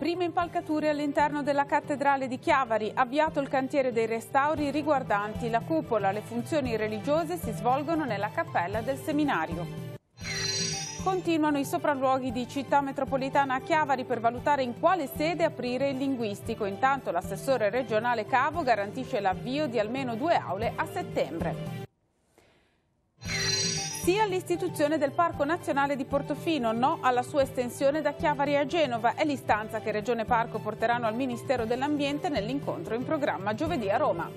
Prime impalcature all'interno della cattedrale di Chiavari, avviato il cantiere dei restauri riguardanti la cupola. Le funzioni religiose si svolgono nella cappella del seminario. Continuano i sopralluoghi di Città Metropolitana a Chiavari per valutare in quale sede aprire il linguistico. Intanto l'assessore regionale Cavo garantisce l'avvio di almeno 2 aule a settembre. Sì all'istituzione del Parco Nazionale di Portofino, no alla sua estensione da Chiavari a Genova. È l'istanza che Regione Parco porteranno al Ministero dell'Ambiente nell'incontro in programma giovedì a Roma.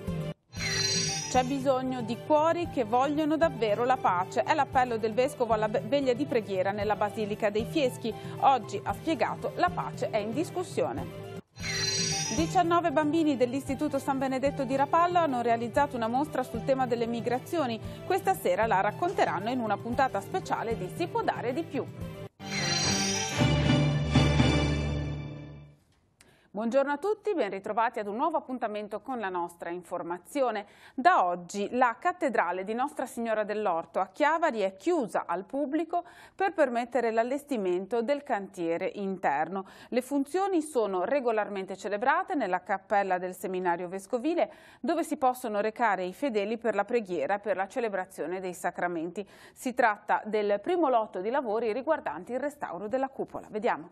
C'è bisogno di cuori che vogliono davvero la pace. È l'appello del Vescovo alla veglia di preghiera nella Basilica dei Fieschi. Oggi ha spiegato la pace è in discussione. 19 bambini dell'Istituto San Benedetto di Rapallo hanno realizzato una mostra sul tema delle migrazioni. Questa sera la racconteranno in una puntata speciale di Si può dare di più. Buongiorno a tutti, ben ritrovati ad un nuovo appuntamento con la nostra informazione. Da oggi la cattedrale di Nostra Signora dell'Orto a Chiavari è chiusa al pubblico per permettere l'allestimento del cantiere interno. Le funzioni sono regolarmente celebrate nella cappella del seminario vescovile, dove si possono recare i fedeli per la preghiera e per la celebrazione dei sacramenti. Si tratta del primo lotto di lavori riguardanti il restauro della cupola. Vediamo.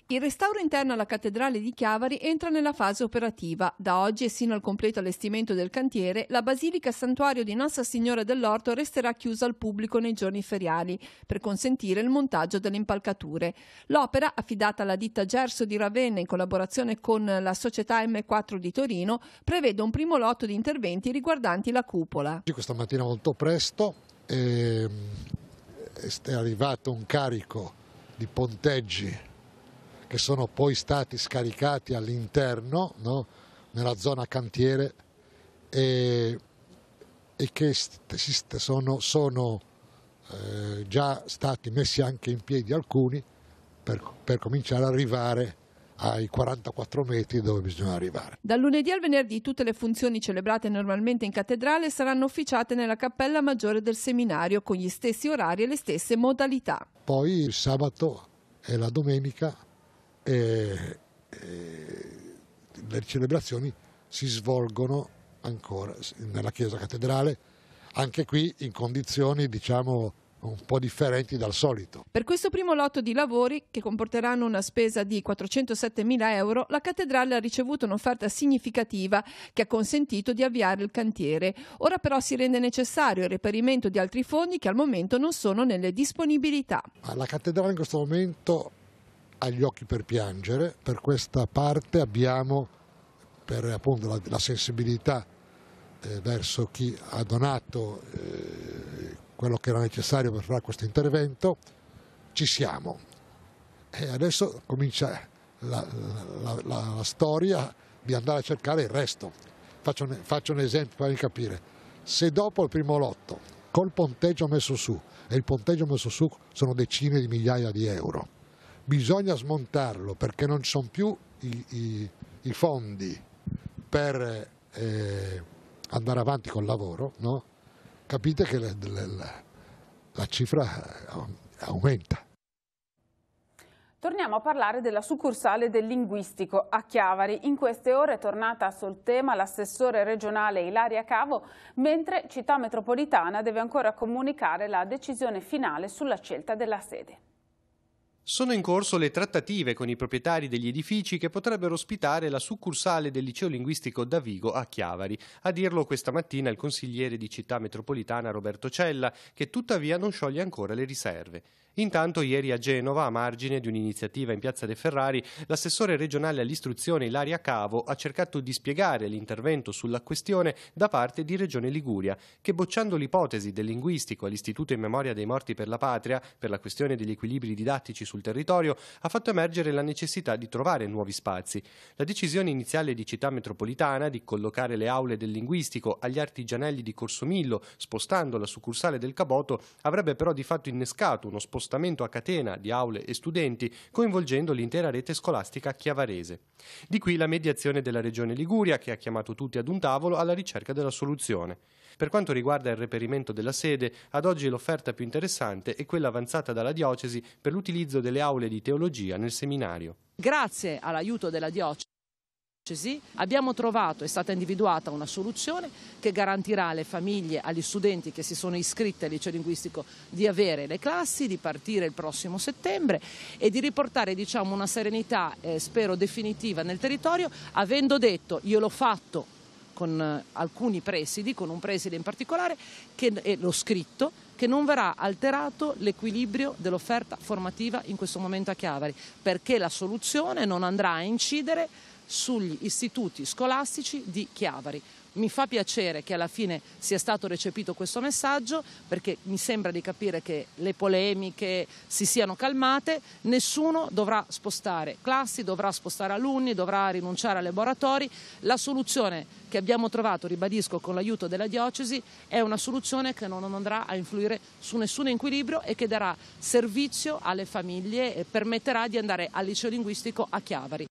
Il restauro interno alla cattedrale di Chiavari entra nella fase operativa. Da oggi e sino al completo allestimento del cantiere, la Basilica Santuario di Nostra Signora dell'Orto resterà chiusa al pubblico nei giorni feriali per consentire il montaggio delle impalcature. L'opera, affidata alla ditta Gerso di Ravenna in collaborazione con la società M4 di Torino, prevede un primo lotto di interventi riguardanti la cupola. Questa mattina molto presto è arrivato un carico di ponteggi che sono poi stati scaricati all'interno, no? Nella zona cantiere e che sono già stati messi anche in piedi alcuni per cominciare ad arrivare ai 44 metri dove bisogna arrivare. Dal lunedì al venerdì tutte le funzioni celebrate normalmente in cattedrale saranno officiate nella cappella maggiore del seminario con gli stessi orari e le stesse modalità. Poi il sabato e la domenica le celebrazioni si svolgono ancora nella chiesa cattedrale, anche qui in condizioni diciamo un po' differenti dal solito. Per questo primo lotto di lavori, che comporteranno una spesa di 407.000 euro, la cattedrale ha ricevuto un'offerta significativa che ha consentito di avviare il cantiere. Ora però si rende necessario il reperimento di altri fondi che al momento non sono nelle disponibilità. La cattedrale in questo momento ha gli occhi per piangere. Per questa parte abbiamo, per appunto la sensibilità verso chi ha donato quello che era necessario per fare questo intervento, ci siamo. E adesso comincia la storia di andare a cercare il resto. Faccio un esempio per farvi capire. Se dopo il primo lotto, col ponteggio messo su, e il ponteggio messo su sono decine di migliaia di euro, bisogna smontarlo perché non ci sono più i fondi per andare avanti col lavoro, no? Capite che la cifra aumenta. Torniamo a parlare della succursale del linguistico a Chiavari. In queste ore è tornata sul tema l'assessore regionale Ilaria Cavo, mentre Città Metropolitana deve ancora comunicare la decisione finale sulla scelta della sede. Sono in corso le trattative con i proprietari degli edifici che potrebbero ospitare la succursale del liceo linguistico Davigo a Chiavari. A dirlo questa mattina il consigliere di Città Metropolitana Roberto Cella, che tuttavia non scioglie ancora le riserve. Intanto ieri a Genova, a margine di un'iniziativa in Piazza De Ferrari, l'assessore regionale all'istruzione Ilaria Cavo ha cercato di spiegare l'intervento sulla questione da parte di Regione Liguria, che bocciando l'ipotesi del linguistico all'Istituto in memoria dei morti per la patria, per la questione degli equilibri didattici sul territorio, ha fatto emergere la necessità di trovare nuovi spazi. La decisione iniziale di Città Metropolitana di collocare le aule del linguistico agli Artigianelli di Corso Millo, spostando la succursale del Caboto, avrebbe però di fatto innescato uno spostamento spostamento a catena di aule e studenti, coinvolgendo l'intera rete scolastica chiavarese. Di qui la mediazione della Regione Liguria, che ha chiamato tutti ad un tavolo alla ricerca della soluzione. Per quanto riguarda il reperimento della sede, ad oggi l'offerta più interessante è quella avanzata dalla diocesi per l'utilizzo delle aule di teologia nel seminario. Grazie all'aiuto della diocesi abbiamo trovato, è stata individuata una soluzione che garantirà alle famiglie, agli studenti che si sono iscritti al liceo linguistico di avere le classi, di partire il prossimo settembre e di riportare, diciamo, una serenità, spero definitiva nel territorio, avendo detto, io l'ho fatto con alcuni presidi, con un preside in particolare, e l'ho scritto, che non verrà alterato l'equilibrio dell'offerta formativa in questo momento a Chiavari, perché la soluzione non andrà a incidere sugli istituti scolastici di Chiavari. Mi fa piacere che alla fine sia stato recepito questo messaggio, perché mi sembra di capire che le polemiche si siano calmate, nessuno dovrà spostare classi, dovrà spostare alunni, dovrà rinunciare a laboratori. La soluzione che abbiamo trovato, ribadisco, con l'aiuto della diocesi, è una soluzione che non andrà a influire su nessun equilibrio e che darà servizio alle famiglie e permetterà di andare al liceo linguistico a Chiavari.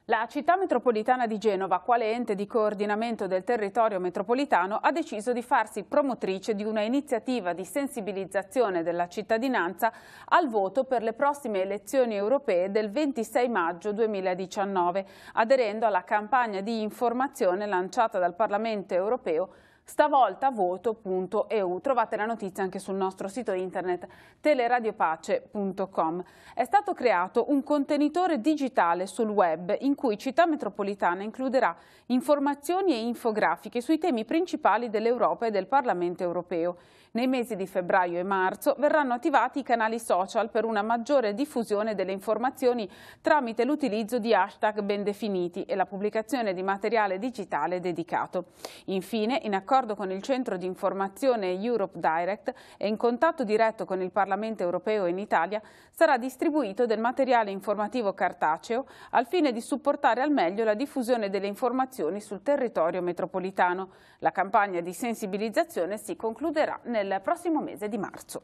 La città metropolitana di Genova, quale ente di coordinamento del territorio metropolitano, ha deciso di farsi promotrice di una iniziativa di sensibilizzazione della cittadinanza al voto per le prossime elezioni europee del 26 maggio 2019, aderendo alla campagna di informazione lanciata dal Parlamento europeo Stavolta voto.eu. Trovate la notizia anche sul nostro sito internet teleradiopace.com. È stato creato un contenitore digitale sul web in cui Città Metropolitana includerà informazioni e infografiche sui temi principali dell'Europa e del Parlamento europeo. Nei mesi di febbraio e marzo verranno attivati i canali social per una maggiore diffusione delle informazioni tramite l'utilizzo di hashtag ben definiti e la pubblicazione di materiale digitale dedicato. Infine, in accordo con il centro di informazione Europe Direct e in contatto diretto con il Parlamento europeo in Italia, sarà distribuito del materiale informativo cartaceo al fine di supportare al meglio la diffusione delle informazioni sul territorio metropolitano. La campagna di sensibilizzazione si concluderà nel prossimo mese di marzo.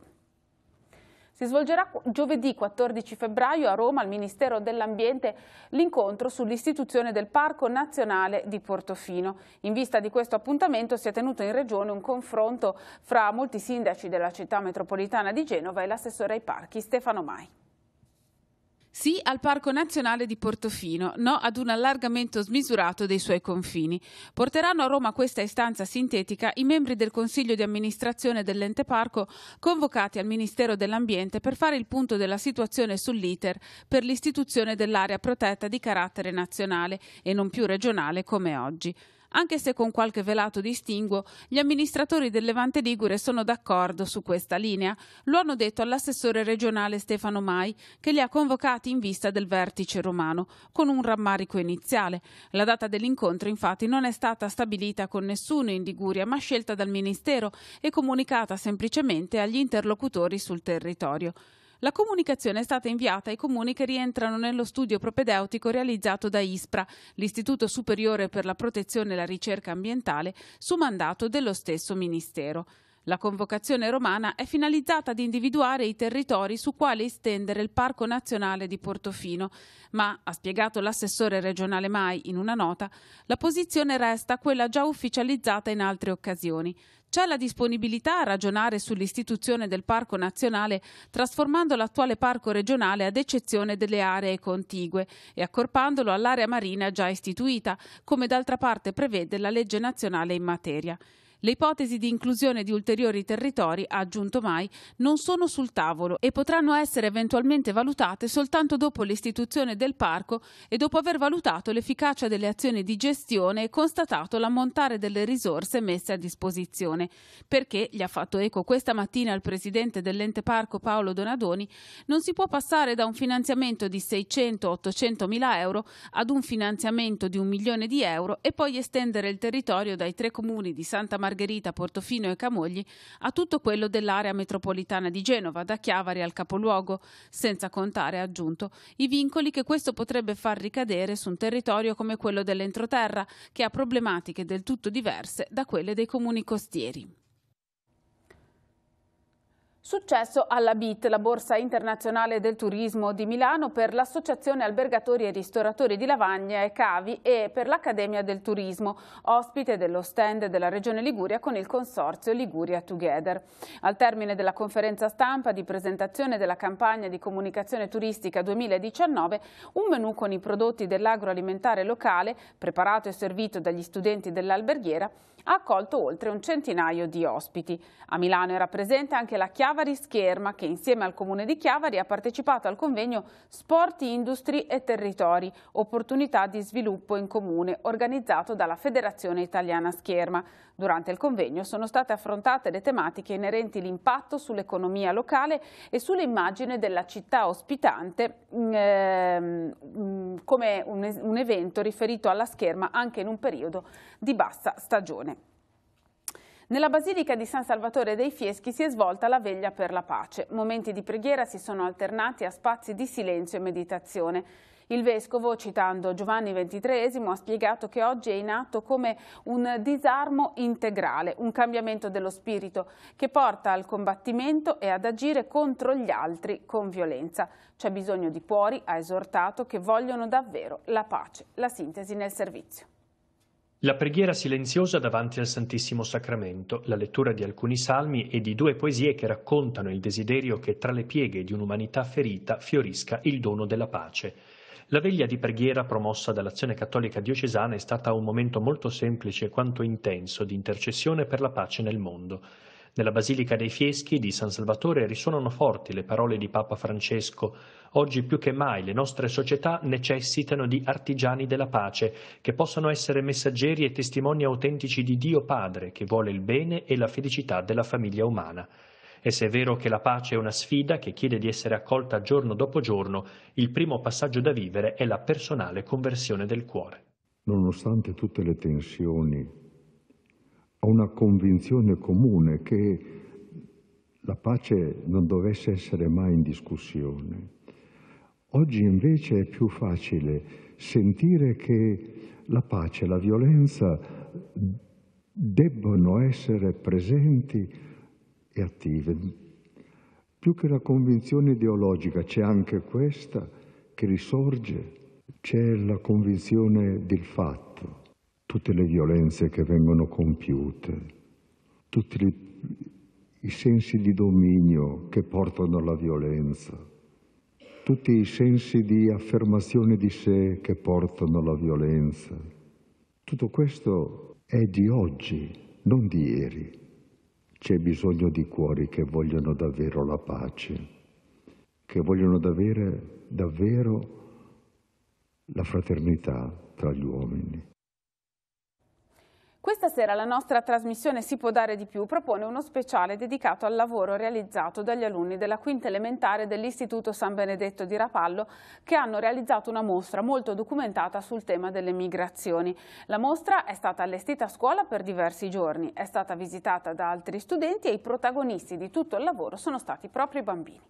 Si svolgerà giovedì 14 febbraio a Roma, al Ministero dell'Ambiente, l'incontro sull'istituzione del Parco Nazionale di Portofino. In vista di questo appuntamento si è tenuto in Regione un confronto fra molti sindaci della città metropolitana di Genova e l'assessore ai parchi Stefano Mai. Sì al Parco Nazionale di Portofino, no ad un allargamento smisurato dei suoi confini. Porteranno a Roma questa istanza sintetica i membri del Consiglio di amministrazione dell'ente parco convocati al Ministero dell'Ambiente per fare il punto della situazione sull'iter per l'istituzione dell'area protetta di carattere nazionale e non più regionale come oggi. Anche se con qualche velato distinguo, gli amministratori del Levante Ligure sono d'accordo su questa linea. Lo hanno detto all'assessore regionale Stefano Mai, che li ha convocati in vista del vertice romano, con un rammarico iniziale. La data dell'incontro, infatti, non è stata stabilita con nessuno in Liguria, ma scelta dal Ministero e comunicata semplicemente agli interlocutori sul territorio. La comunicazione è stata inviata ai comuni che rientrano nello studio propedeutico realizzato da ISPRA, l'Istituto Superiore per la Protezione e la Ricerca Ambientale, su mandato dello stesso Ministero. La convocazione romana è finalizzata ad individuare i territori su quali estendere il Parco Nazionale di Portofino, ma, ha spiegato l'assessore regionale Mai in una nota, la posizione resta quella già ufficializzata in altre occasioni. C'è la disponibilità a ragionare sull'istituzione del Parco Nazionale trasformando l'attuale Parco regionale ad eccezione delle aree contigue e accorpandolo all'area marina già istituita, come d'altra parte prevede la legge nazionale in materia. Le ipotesi di inclusione di ulteriori territori, ha aggiunto Mai, non sono sul tavolo e potranno essere eventualmente valutate soltanto dopo l'istituzione del parco e dopo aver valutato l'efficacia delle azioni di gestione e constatato l'ammontare delle risorse messe a disposizione. Perché, gli ha fatto eco questa mattina il presidente dell'ente parco Paolo Donadoni, non si può passare da un finanziamento di 600-800 mila euro ad un finanziamento di 1 milione di euro e poi estendere il territorio dai 3 comuni di Santa Margherita, Portofino e Camogli a tutto quello dell'area metropolitana di Genova, da Chiavari al capoluogo, senza contare, ha aggiunto, i vincoli che questo potrebbe far ricadere su un territorio come quello dell'entroterra, che ha problematiche del tutto diverse da quelle dei comuni costieri. Successo alla BIT, la Borsa Internazionale del Turismo di Milano, per l'Associazione Albergatori e Ristoratori di Lavagna e Cavi e per l'Accademia del Turismo, ospite dello stand della Regione Liguria con il consorzio Liguria Together. Al termine della conferenza stampa di presentazione della campagna di comunicazione turistica 2019, un menù con i prodotti dell'agroalimentare locale, preparato e servito dagli studenti dell'alberghiera, ha accolto oltre un centinaio di ospiti. A Milano era presente anche la Chiavari Scherma, che insieme al Comune di Chiavari ha partecipato al convegno Sport, Industri e Territori, opportunità di sviluppo in comune, organizzato dalla Federazione Italiana Scherma. Durante il convegno sono state affrontate le tematiche inerenti all'impatto sull'economia locale e sull'immagine della città ospitante, come un evento riferito alla Scherma anche in un periodo di bassa stagione. Nella Basilica di San Salvatore dei Fieschi si è svolta la veglia per la pace. Momenti di preghiera si sono alternati a spazi di silenzio e meditazione. Il Vescovo, citando Giovanni XXIII, ha spiegato che oggi è in atto come un disarmo integrale, un cambiamento dello spirito che porta al combattimento e ad agire contro gli altri con violenza. C'è bisogno di cuori, ha esortato, che vogliono davvero la pace. La sintesi nel servizio. La preghiera silenziosa davanti al Santissimo Sacramento, la lettura di alcuni salmi e di 2 poesie che raccontano il desiderio che tra le pieghe di un'umanità ferita fiorisca il dono della pace. La veglia di preghiera promossa dall'Azione Cattolica Diocesana è stata un momento molto semplice quanto intenso di intercessione per la pace nel mondo. Nella Basilica dei Fieschi di San Salvatore risuonano forti le parole di Papa Francesco: oggi più che mai le nostre società necessitano di artigiani della pace, che possano essere messaggeri e testimoni autentici di Dio Padre, che vuole il bene e la felicità della famiglia umana. E se è vero che la pace è una sfida che chiede di essere accolta giorno dopo giorno, il primo passaggio da vivere è la personale conversione del cuore. Nonostante tutte le tensioni, ho una convinzione comune che la pace non dovesse essere mai in discussione. Oggi invece è più facile sentire che la pace e la violenza debbono essere presenti e attive. Più che la convinzione ideologica c'è anche questa che risorge, c'è la convinzione del fatto. Tutte le violenze che vengono compiute, tutti i sensi di dominio che portano alla violenza, tutti i sensi di affermazione di sé che portano alla violenza. Tutto questo è di oggi, non di ieri. C'è bisogno di cuori che vogliono davvero la pace, che vogliono davvero la fraternità tra gli uomini. Questa sera la nostra trasmissione Si può dare di più propone uno speciale dedicato al lavoro realizzato dagli alunni della quinta elementare dell'Istituto San Benedetto di Rapallo, che hanno realizzato una mostra molto documentata sul tema delle migrazioni. La mostra è stata allestita a scuola per diversi giorni, è stata visitata da altri studenti e i protagonisti di tutto il lavoro sono stati proprio i bambini.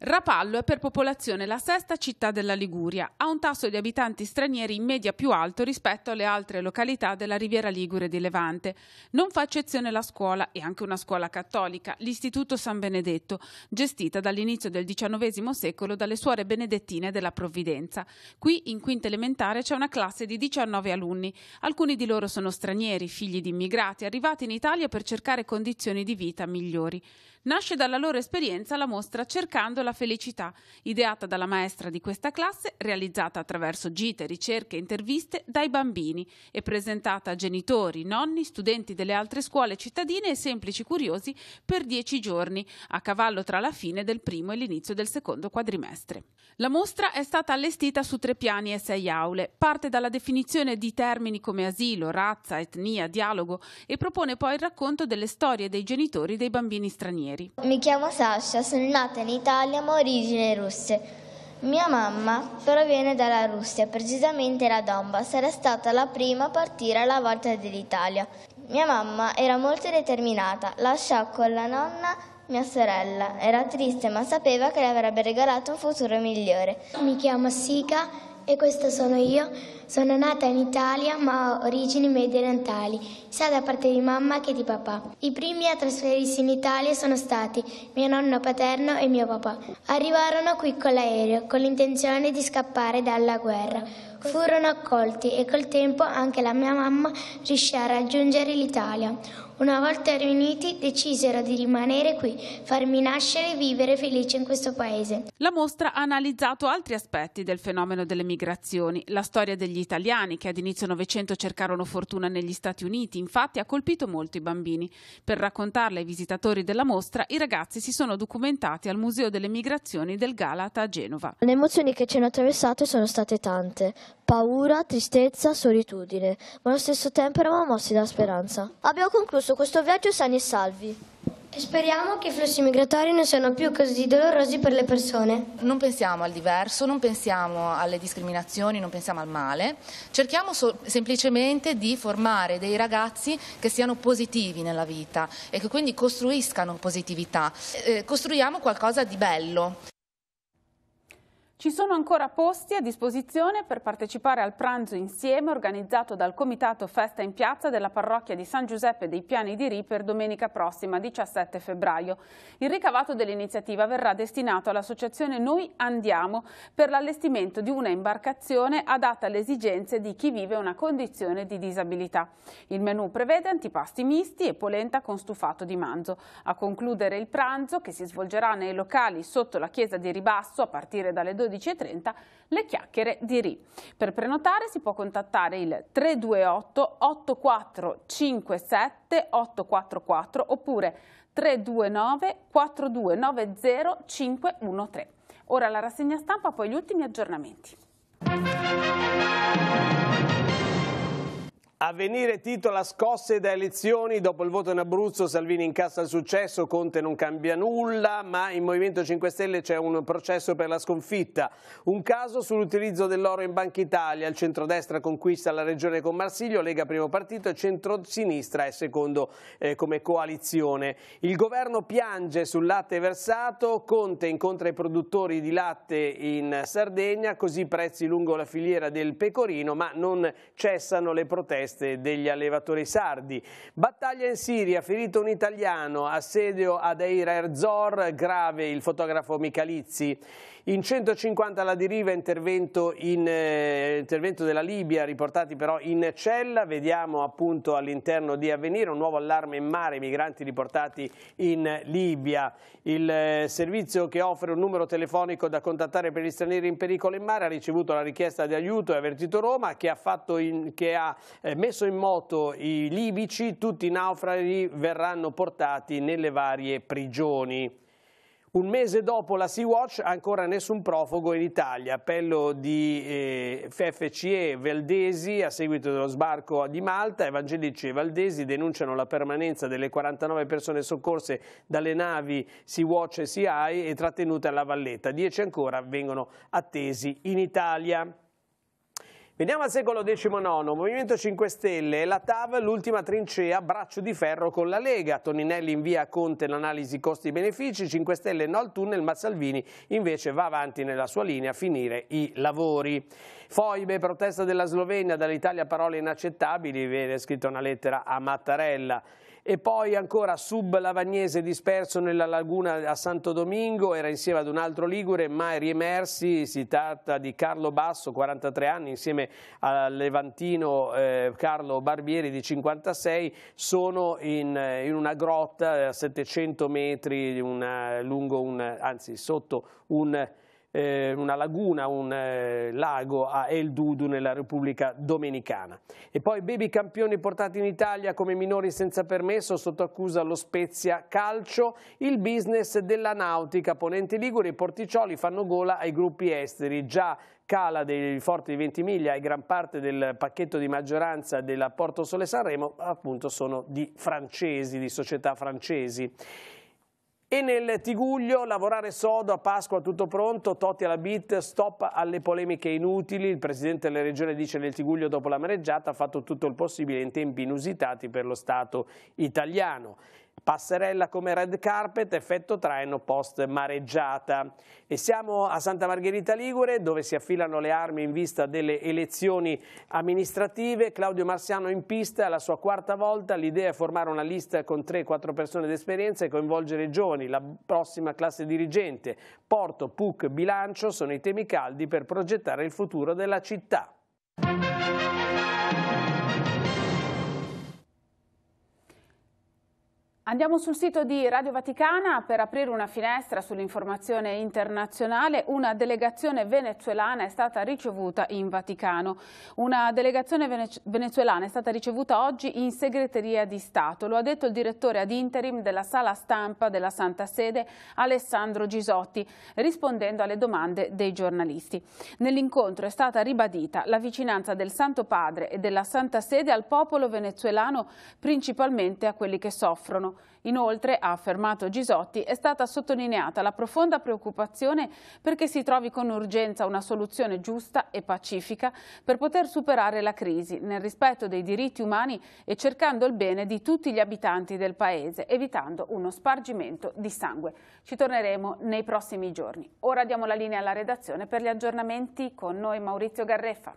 Rapallo è per popolazione la sesta città della Liguria, ha un tasso di abitanti stranieri in media più alto rispetto alle altre località della Riviera Ligure di Levante. Non fa eccezione la scuola, e anche una scuola cattolica, l'Istituto San Benedetto, gestita dall'inizio del XIX secolo dalle suore benedettine della Provvidenza. Qui, in quinta elementare, c'è una classe di 19 alunni. Alcuni di loro sono stranieri, figli di immigrati, arrivati in Italia per cercare condizioni di vita migliori. Nasce dalla loro esperienza la mostra Cercando la felicità, ideata dalla maestra di questa classe, realizzata attraverso gite, ricerche e interviste dai bambini e presentata a genitori, nonni, studenti delle altre scuole cittadine e semplici curiosi per 10 giorni, a cavallo tra la fine del primo e l'inizio del secondo quadrimestre. La mostra è stata allestita su 3 piani e 6 aule, parte dalla definizione di termini come asilo, razza, etnia, dialogo e propone poi il racconto delle storie dei genitori dei bambini stranieri. Mi chiamo Sasha, sono nata in Italia ma ho origini russe. Mia mamma proviene dalla Russia, precisamente da Donbass, era stata la prima a partire alla volta dell'Italia. Mia mamma era molto determinata, lasciò con la nonna mia sorella. Era triste ma sapeva che le avrebbe regalato un futuro migliore. Mi chiamo Sika e questa sono io. Sono nata in Italia ma ho origini mediorientali, sia da parte di mamma che di papà. I primi a trasferirsi in Italia sono stati mio nonno paterno e mio papà. Arrivarono qui con l'aereo con l'intenzione di scappare dalla guerra. Furono accolti e col tempo anche la mia mamma riuscì a raggiungere l'Italia. Una volta riuniti decisero di rimanere qui, farmi nascere e vivere felice in questo paese. La mostra ha analizzato altri aspetti del fenomeno delle migrazioni. La storia degli italiani che ad inizio Novecento cercarono fortuna negli Stati Uniti, infatti ha colpito molto i bambini. Per raccontarla ai visitatori della mostra, i ragazzi si sono documentati al Museo delle Migrazioni del Galata a Genova. Le emozioni che ci hanno attraversato sono state tante. Paura, tristezza, solitudine, ma allo stesso tempo eravamo mossi dalla speranza. Abbiamo concluso questo viaggio sani e salvi. E speriamo che i flussi migratori non siano più così dolorosi per le persone. Non pensiamo al diverso, non pensiamo alle discriminazioni, non pensiamo al male. Cerchiamo semplicemente di formare dei ragazzi che siano positivi nella vita e che quindi costruiscano positività. Costruiamo qualcosa di bello. Ci sono ancora posti a disposizione per partecipare al pranzo insieme organizzato dal Comitato Festa in Piazza della parrocchia di San Giuseppe dei Piani di Ri per domenica prossima, 17 febbraio. Il ricavato dell'iniziativa verrà destinato all'associazione Noi Andiamo per l'allestimento di una imbarcazione adatta alle esigenze di chi vive una condizione di disabilità. Il menù prevede antipasti misti e polenta con stufato di manzo. A concludere il pranzo, che si svolgerà nei locali sotto la chiesa di Ribasso a partire dalle 12:30, le chiacchiere di Ri. Per prenotare si può contattare il 328 8457 844 oppure 329 4290 513. Ora la rassegna stampa, poi gli ultimi aggiornamenti. Avvenire titola scosse da elezioni, dopo il voto in Abruzzo Salvini incassa il successo, Conte non cambia nulla, ma in Movimento 5 Stelle c'è un processo per la sconfitta. Un caso sull'utilizzo dell'oro in Banca Italia, il centrodestra conquista la regione con Marsiglio, Lega primo partito e centrosinistra è secondo come coalizione. Il governo piange sul latte versato, Conte incontra i produttori di latte in Sardegna, così prezzi lungo la filiera del pecorino, ma non cessano le proteste degli allevatori sardi. Battaglia in Siria, ferito un italiano, assedio a Deir ez-Zor, grave il fotografo Michalizzi. In 150 alla deriva, intervento della Libia, riportati però in cella. Vediamo appunto all'interno di Avvenire un nuovo allarme in mare, migranti riportati in Libia. Il servizio che offre un numero telefonico da contattare per gli stranieri in pericolo in mare ha ricevuto la richiesta di aiuto e avvertito Roma, che ha messo in moto i libici. Tutti i naufraghi verranno portati nelle varie prigioni. Un mese dopo la Sea-Watch ancora nessun profugo in Italia. Appello di FFCE Valdesi a seguito dello sbarco di Malta. Evangelici e Valdesi denunciano la permanenza delle 49 persone soccorse dalle navi Sea-Watch e Sea-Eye e trattenute alla Valletta. 10 ancora vengono attesi in Italia. Veniamo al secolo XIX, Movimento 5 Stelle e la TAV, l'ultima trincea, braccio di ferro con la Lega. Toninelli invia a Conte l'analisi costi-benefici, 5 Stelle no al tunnel, ma Salvini invece va avanti nella sua linea a finire i lavori. Foibe, protesta della Slovenia, dall'Italia parole inaccettabili, viene scritta una lettera a Mattarella. E poi ancora Sub Lavagnese disperso nella laguna a Santo Domingo, era insieme ad un altro ligure mai riemersi, si tratta di Carlo Basso, 43 anni, insieme al levantino Carlo Barbieri di 56, sono in una grotta a 700 metri sotto una laguna, un lago a El Dudu nella Repubblica Dominicana. E poi baby campioni portati in Italia come minori senza permesso, sotto accusa lo Spezia Calcio. Il business della nautica, Ponente Ligure, i porticcioli fanno gola ai gruppi esteri. Già Cala dei Forti di Ventimiglia e gran parte del pacchetto di maggioranza della Porto Sole Sanremo appunto sono di francesi, di società francesi. E nel Tiguglio, lavorare sodo, a Pasqua tutto pronto, Totti alla beat, stop alle polemiche inutili. Il Presidente della Regione dice nel Tiguglio dopo la mareggiata ha fatto tutto il possibile in tempi inusitati per lo Stato italiano. Passerella come red carpet, effetto traino post mareggiata. E siamo a Santa Margherita Ligure, dove si affilano le armi in vista delle elezioni amministrative. Claudio Marziano in pista, la sua quarta volta. L'idea è formare una lista con 3-4 persone d'esperienza e coinvolgere i giovani, la prossima classe dirigente. Porto, PUC, bilancio sono i temi caldi per progettare il futuro della città. Andiamo sul sito di Radio Vaticana per aprire una finestra sull'informazione internazionale. Una delegazione venezuelana è stata ricevuta in Vaticano. Una delegazione venezuelana è stata ricevuta oggi in segreteria di Stato. Lo ha detto il direttore ad interim della sala stampa della Santa Sede, Alessandro Gisotti, rispondendo alle domande dei giornalisti. Nell'incontro è stata ribadita la vicinanza del Santo Padre e della Santa Sede al popolo venezuelano, principalmente a quelli che soffrono. Inoltre, ha affermato Gisotti, è stata sottolineata la profonda preoccupazione perché si trovi con urgenza una soluzione giusta e pacifica per poter superare la crisi nel rispetto dei diritti umani e cercando il bene di tutti gli abitanti del Paese, evitando uno spargimento di sangue. Ci torneremo nei prossimi giorni. Ora diamo la linea alla redazione per gli aggiornamenti, con noi Maurizio Garreffa.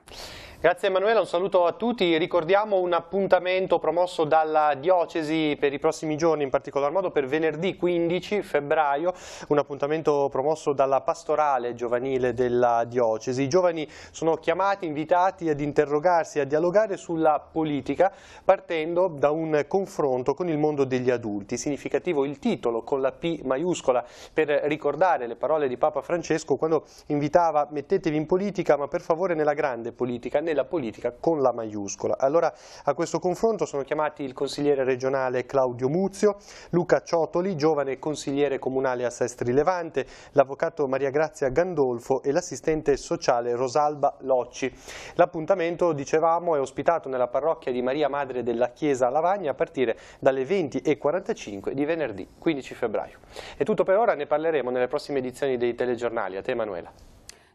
Grazie Emanuela, un saluto a tutti. Ricordiamo un appuntamento promosso dalla Diocesi per i prossimi giorni, in particolar modo per venerdì 15 febbraio, un appuntamento promosso dalla pastorale giovanile della Diocesi. I giovani sono chiamati, invitati ad interrogarsi, a dialogare sulla politica, partendo da un confronto con il mondo degli adulti. Significativo il titolo con la P maiuscola, per ricordare le parole di Papa Francesco quando invitava: mettetevi in politica, ma per favore nella grande politica, nella politica con la maiuscola. Allora a questo confronto sono chiamati il consigliere regionale Claudio Muzio, Luca Ciotoli, giovane consigliere comunale a Sestri Levante, l'avvocato Maria Grazia Gandolfo e l'assistente sociale Rosalba Locci. L'appuntamento, dicevamo, è ospitato nella parrocchia di Maria Madre della Chiesa a Lavagna a partire dalle 20:45 di venerdì 15 febbraio. È tutto per ora, ne parleremo nelle prossime edizioni dei telegiornali. A te Emanuela.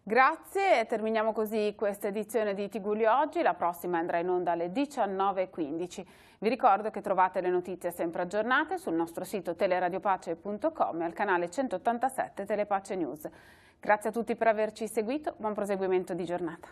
Grazie, terminiamo così questa edizione di Tigullio Oggi, la prossima andrà in onda alle 19:15. Vi ricordo che trovate le notizie sempre aggiornate sul nostro sito teleradiopace.com e al canale 187 Telepace News. Grazie a tutti per averci seguito, buon proseguimento di giornata.